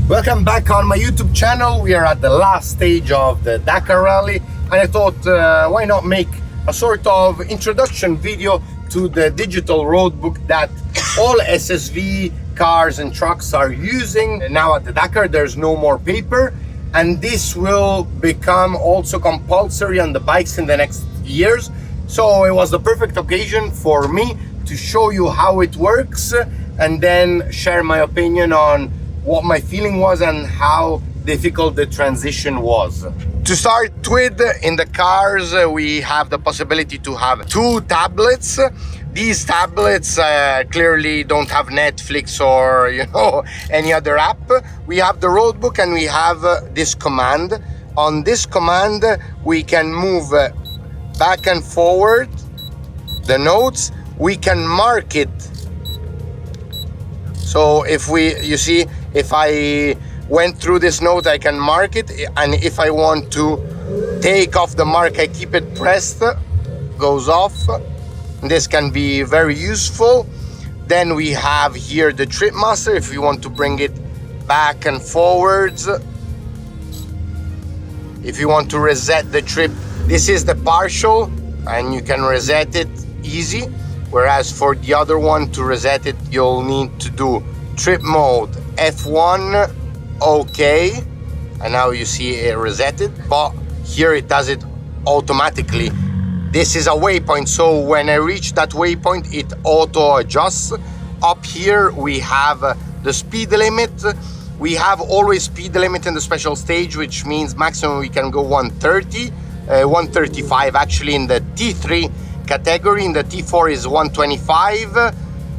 Welcome back on my YouTube channel. We are at the last stage of the Dakar rally, and I thought why not make a sort of introduction video to the digital roadbook that all SSV cars and trucks are using. Now at the Dakar there's no more paper, and this will become also compulsory on the bikes in the next years. So it was the perfect occasion for me to show you how it works and then share my opinion on what my feeling was and how difficult the transition was. To start with, in the cars we have the possibility to have two tablets. These tablets clearly don't have Netflix or any other app. We have the roadbook and we have this command. On this command we can move back and forward the notes. We can mark it. So if if I went through this note, I can mark it, and if I want to take off the mark, I keep it pressed, goes off. This can be very useful. Then we have here the trip master, if you want to bring it back and forwards. If you want to reset the trip, this is the partial, and you can reset it easy. Whereas for the other one, to reset it, you'll need to do trip mode F1, OK, and now you see it resetted, but here it does it automatically. This is a waypoint, so when I reach that waypoint, it auto adjusts. Up here we have the speed limit. We have always speed limit in the special stage, which means maximum we can go 130, 135 actually in the T3 category. In the T4 is 125.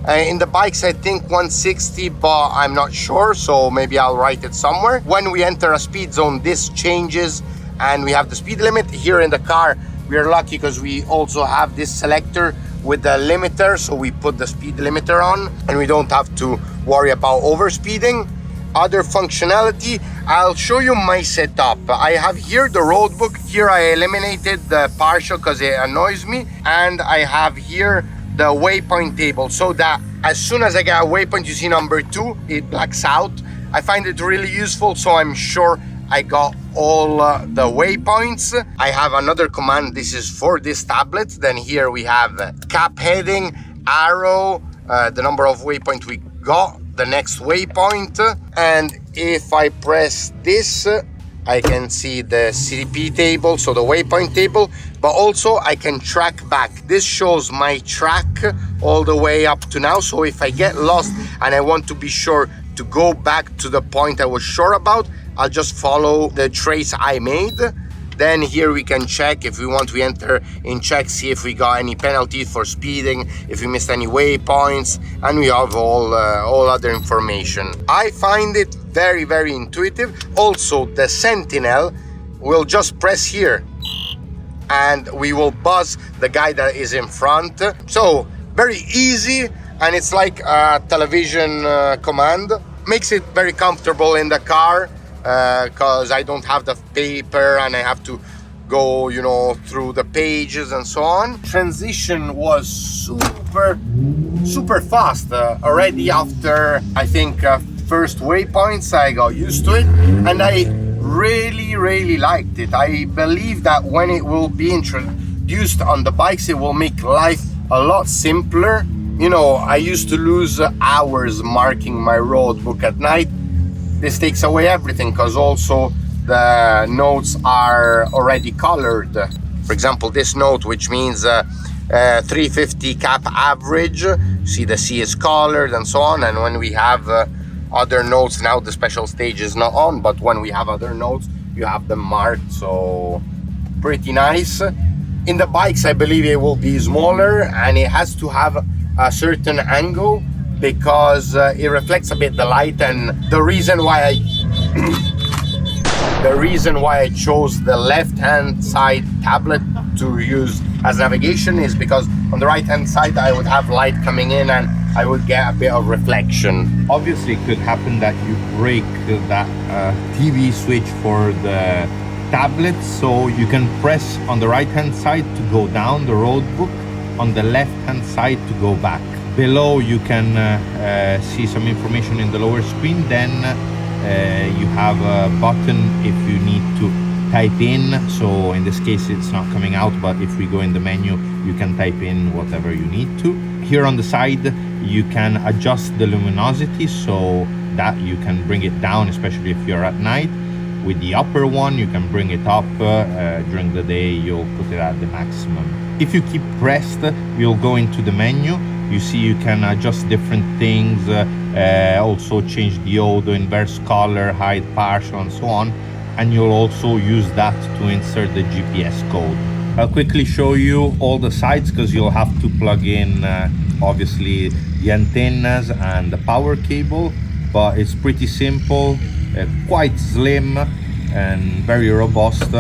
In the bikes I think 160, but I'm not sure, so maybe I'll write it somewhere. When we enter a speed zone, this changes and we have the speed limit. Here in the car we are lucky because we also have this selector with the limiter, so we put the speed limiter on and we don't have to worry about overspeeding. Other functionality, I'll show you my setup. I have here the roadbook. Here I eliminated the partial because it annoys me, and I have here the waypoint table, so that as soon as I get a waypoint, you see number 2, it blacks out. I find it really useful, so I'm sure I got all the waypoints. I have another command, this is for this tablet. Then here we have cap heading, arrow, the number of waypoint we got, the next waypoint, and if I press this, I can see the CDP table, so the waypoint table, but also I can track back. This shows my track all the way up to now, so if I get lost and I want to be sure to go back to the point I was sure about, I'll just follow the trace I made. Then here we can check, if we want, we enter in check, see if we got any penalties for speeding, if we missed any waypoints, and we have all other information. I find it very, very intuitive. Also, the sentinel will just press here and we will buzz the guy that is in front. So very easy, and it's like a television command. Makes it very comfortable in the car, because I don't have the paper and I have to go, through the pages and so on. Transition was super fast. Already after, I think, first waypoints, I got used to it, and I really liked it. I believe that when it will be introduced on the bikes, it will make life a lot simpler. I used to lose hours marking my roadbook at night. This takes away everything, because also the notes are already colored. For example, this note, which means 350 cap average, see the C is colored and so on. And when we have other notes, now the special stage is not on, but when we have other notes, you have them marked, so pretty nice. In the bikes, I believe it will be smaller, and it has to have a certain angle because it reflects a bit the light. And the reason why I chose the left-hand side tablet to use as navigation is because on the right-hand side I would have light coming in and I would get a bit of reflection. Obviously, it could happen that you break that TV switch for the tablet, so you can press on the right-hand side to go down the road book, on the left-hand side to go back. Below you can see some information in the lower screen. Then You have a button if you need to type in, so in this case it's not coming out, but if we go in the menu you can type in whatever you need to. Here on the side you can adjust the luminosity so that you can bring it down, especially if you're at night. With the upper one you can bring it up, during the day you'll put it at the maximum. If you keep pressed you'll go into the menu. You see you can adjust different things, also change the auto, inverse color, hide partial and so on, and you'll also use that to insert the GPS code. I'll quickly show you all the sides because you'll have to plug in obviously the antennas and the power cable, but it's pretty simple, quite slim and very robust.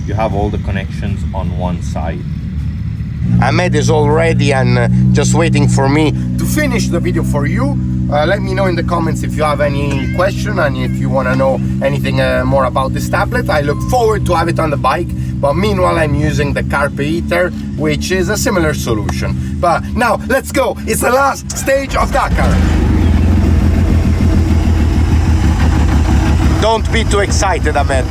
You have all the connections on one side. Ahmed is all ready and just waiting for me to finish the video for you. Let me know in the comments if you have any question and if you want to know anything more about this tablet. I look forward to have it on the bike, but meanwhile I'm using the carpet heater, which is a similar solution. But now let's go, it's the last stage of Dakar. Don't be too excited, Ahmed.